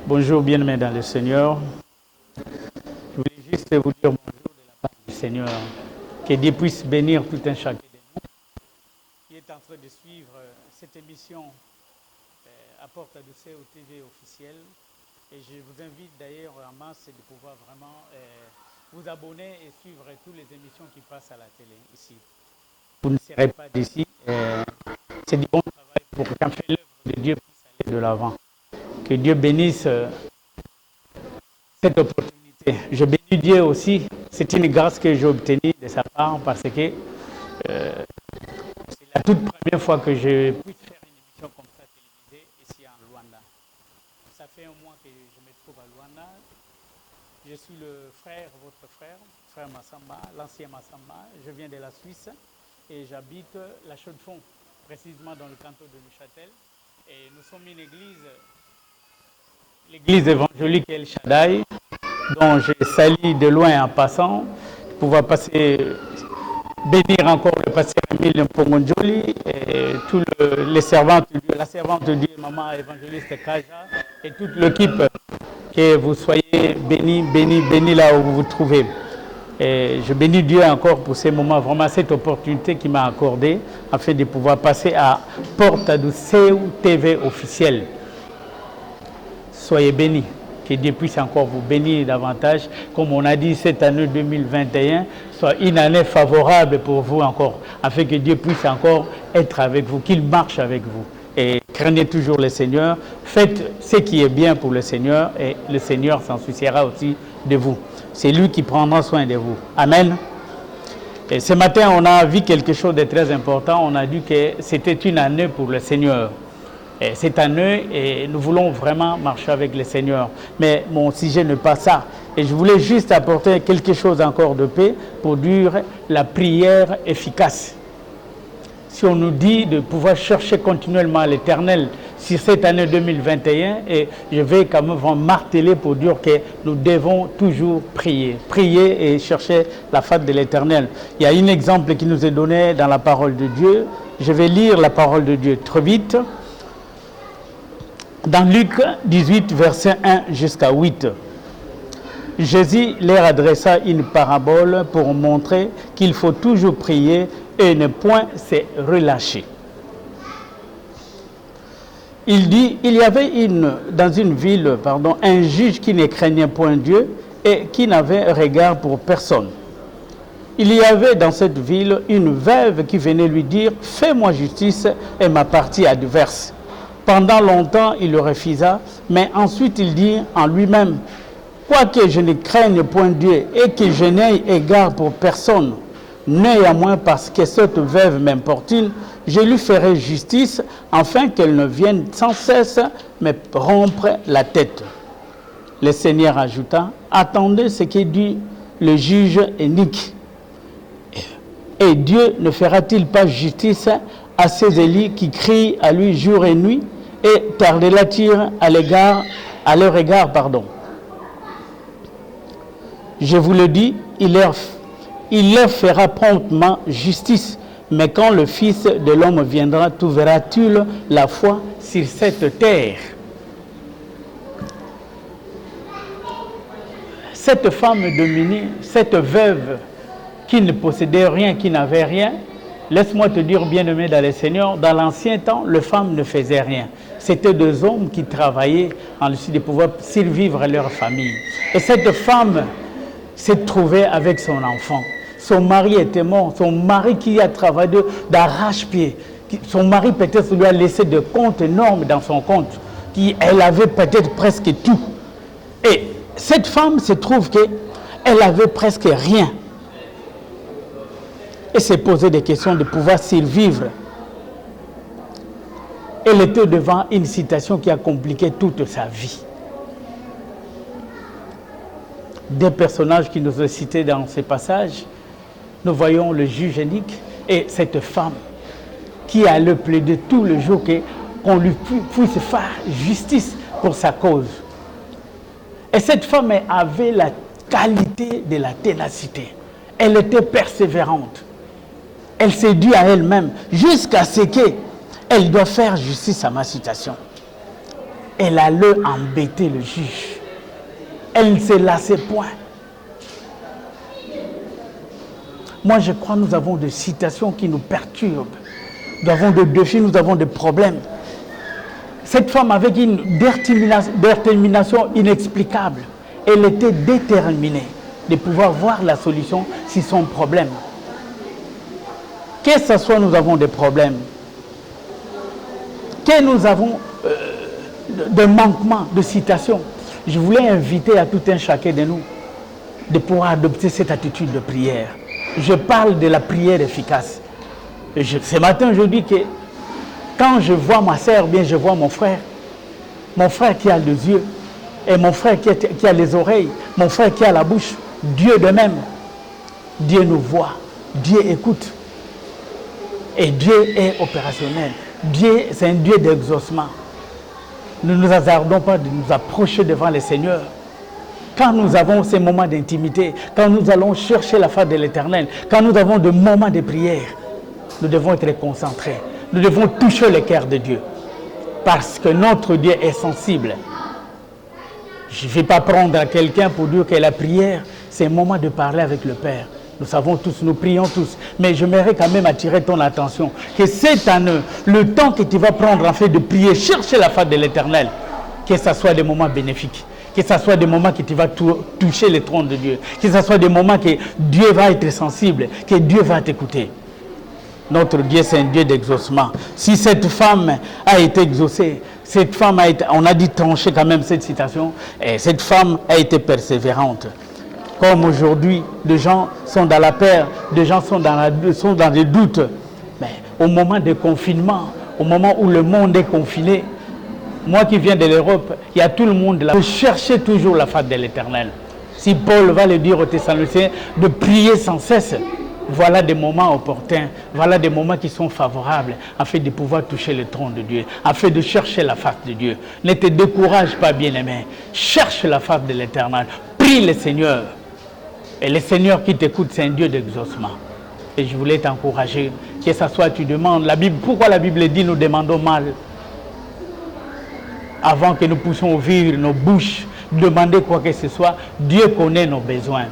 Bonjour, bien-aimés dans le Seigneur. Je voulais juste vous dire bonjour de la part du Seigneur. Que Dieu puisse bénir tout un chacun de nous qui est en train de suivre cette émission à Porte Adoucée au TV officiel. Et je vous invite d'ailleurs en masse de pouvoir vraiment vous abonner et suivre toutes les émissions qui passent à la télé ici. Vous ne serez pas d'ici. C'est du bon travail pour qu'en fait l'œuvre de Dieu puisse aller de l'avant. Que Dieu bénisse cette opportunité. Je bénis Dieu aussi. C'est une grâce que j'ai obtenue de sa part parce que c'est la toute première fois que je puisse faire une émission comme ça télévisée ici en Luanda. Ça fait un mois que je me trouve à Luanda. Je suis le frère, votre frère Massamba, l'ancien Massamba. Je viens de la Suisse et j'habite la Chaux-de-Fonds, précisément dans le canton de Neuchâtel. Et nous sommes une église, l'église évangélique El Shaddai, dont je salue de loin en passant, de pouvoir passer, bénir encore le pasteur Emile Mpongonjoli et tous les servantes de Dieu, la servante de Dieu, maman évangéliste Kaja, et toute l'équipe, que vous soyez bénis là où vous vous trouvez. Et je bénis Dieu encore pour ces moments, vraiment cette opportunité qu'il m'a accordée, afin de pouvoir passer à Porte Adoucée TV officiel. Soyez bénis, que Dieu puisse encore vous bénir davantage. Comme on a dit, cette année 2021 soit une année favorable pour vous encore, afin que Dieu puisse encore être avec vous, qu'il marche avec vous. Et craignez toujours le Seigneur, faites ce qui est bien pour le Seigneur et le Seigneur s'en souciera aussi de vous. C'est lui qui prendra soin de vous. Amen. Et ce matin, on a vu quelque chose de très important. On a dit que c'était une année pour le Seigneur. Et cette année, et nous voulons vraiment marcher avec le Seigneur. Mais mon sujet n'est pas ça. Et je voulais juste apporter quelque chose encore de paix pour dire la prière efficace. Si on nous dit de pouvoir chercher continuellement l'Éternel sur cette année 2021, et je vais quand même vous marteler pour dire que nous devons toujours prier. Prier et chercher la face de l'Éternel. Il y a un exemple qui nous est donné dans la parole de Dieu. Je vais lire la parole de Dieu très vite. Dans Luc 18, verset 1 jusqu'à 8. Jésus leur adressa une parabole pour montrer qu'il faut toujours prier et ne point se relâcher. Il dit, il y avait dans une ville, un juge qui ne craignait point Dieu et qui n'avait regard pour personne. Il y avait dans cette ville une veuve qui venait lui dire, fais-moi justice et ma partie adverse. Pendant longtemps, il le refusa, mais ensuite il dit en lui-même, quoique je ne craigne point Dieu et que je n'aie égard pour personne, néanmoins parce que cette veuve m'importune, je lui ferai justice, afin qu'elle ne vienne sans cesse me rompre la tête. Le Seigneur ajouta, attendez ce que dit le juge inique. Et Dieu ne fera-t-il pas justice à ces élus qui crient à lui jour et nuit et tardera-t-il à leur égard. Je vous le dis, il leur fera promptement justice. Mais quand le Fils de l'homme viendra, trouvera-t-il la foi sur cette terre? Cette femme dominée, cette veuve qui ne possédait rien, qui n'avait rien, laisse-moi te dire, bien-aimé dans le Seigneur, dans l'ancien temps, les femmes ne faisaient rien. C'était des hommes qui travaillaient en vue de pouvoir survivre à leur famille. Et cette femme s'est trouvée avec son enfant. Son mari était mort. Son mari qui a travaillé d'arrache-pied. Son mari peut-être lui a laissé des comptes énormes dans son compte. Elle avait peut-être presque tout. Et cette femme se trouve qu'elle avait presque rien. Et s'est posé des questions de pouvoir survivre. Elle était devant une situation qui a compliqué toute sa vie. Des personnages qui nous ont cités dans ces passages, nous voyons le juge inique et cette femme qui allait plaider tout le jour qu'on lui puisse faire justice pour sa cause. Et cette femme avait la qualité de la ténacité. Elle était persévérante. Elle s'est dit à elle-même jusqu'à ce qu'elle doit faire justice à ma situation. elle allait embêter le juge. Elle ne se lassait point. Moi, je crois que nous avons des situations qui nous perturbent. Nous avons des défis, nous avons des problèmes. Cette femme avec une détermination inexplicable, elle était déterminée de pouvoir voir la solution sur son problème. Que ce soit, nous avons des problèmes. Que nous avons de manquements, de situations. Je voulais inviter à tout un chacun de nous de pouvoir adopter cette attitude de prière. Je parle de la prière efficace. Ce matin, je dis que quand je vois ma sœur, bien je vois mon frère qui a les yeux, et mon frère qui a les oreilles, mon frère qui a la bouche, Dieu de même. Dieu nous voit, Dieu écoute. Et Dieu est opérationnel. Dieu, c'est un Dieu d'exaucement. Nous ne nous hasardons pas de nous approcher devant le Seigneur. Quand nous avons ces moments d'intimité, quand nous allons chercher la face de l'Éternel, quand nous avons des moments de prière, nous devons être concentrés. Nous devons toucher le cœur de Dieu. Parce que notre Dieu est sensible. Je ne vais pas prendre à quelqu'un pour dire que la prière, c'est un moment de parler avec le Père. Nous savons tous, nous prions tous. Mais j'aimerais quand même attirer ton attention que cette année, le temps que tu vas prendre en fait de prier, chercher la face de l'Éternel, que ce soit des moments bénéfiques, que ce soit des moments que tu vas toucher le trône de Dieu, que ce soit des moments que Dieu va être sensible, que Dieu va t'écouter. Notre Dieu, c'est un Dieu d'exaucement. Si cette femme a été exaucée, cette femme a été, on a dit trancher quand même cette citation, et cette femme a été persévérante. Comme aujourd'hui, des gens sont dans la peur, des gens sont dans des doutes. Mais au moment de confinement, au moment où le monde est confiné, moi qui viens de l'Europe, il y a tout le monde là. Je cherchais toujours la face de l'Éternel. Si Paul va le dire aux Thessaloniciens de prier sans cesse, voilà des moments opportuns, voilà des moments qui sont favorables afin de pouvoir toucher le trône de Dieu, afin de chercher la face de Dieu. Ne te décourage pas, bien-aimé. Cherche la face de l'Éternel. Prie le Seigneur. Et le Seigneur qui t'écoute, c'est un Dieu d'exaucement. Et je voulais t'encourager, que ce soit tu demandes. La Bible, pourquoi la Bible dit nous demandons mal? Avant que nous puissions ouvrir nos bouches, demander quoi que ce soit, Dieu connaît nos besoins.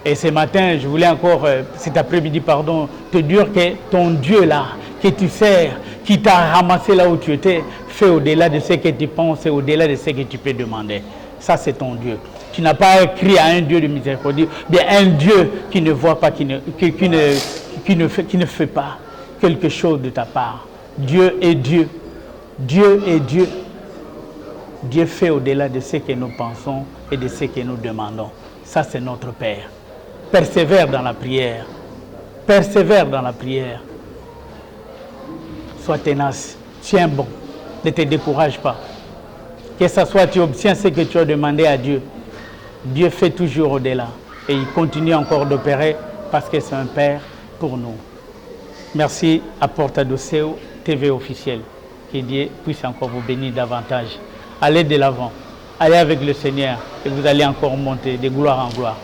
Et ce matin, je voulais encore, cet après-midi, pardon, te dire que ton Dieu là, que tu sers, qui t'a ramassé là où tu étais, fait au-delà de ce que tu penses et au-delà de ce que tu peux demander. Ça, c'est ton Dieu. Tu n'as pas écrit à un Dieu de miséricorde, bien un Dieu qui ne voit pas, qui ne fait pas quelque chose de ta part. Dieu est Dieu. Dieu est Dieu. Dieu fait au-delà de ce que nous pensons et de ce que nous demandons. Ça, c'est notre Père. Persévère dans la prière. Persévère dans la prière. Sois tenace. Tiens bon. Ne te décourage pas. Que ce soit, tu obtiens ce que tu as demandé à Dieu. Dieu fait toujours au-delà. Et il continue encore d'opérer parce que c'est un Père pour nous. Merci à Porta do Céu TV officiel. Que Dieu puisse encore vous bénir davantage. Allez de l'avant. Allez avec le Seigneur et vous allez encore monter de gloire en gloire.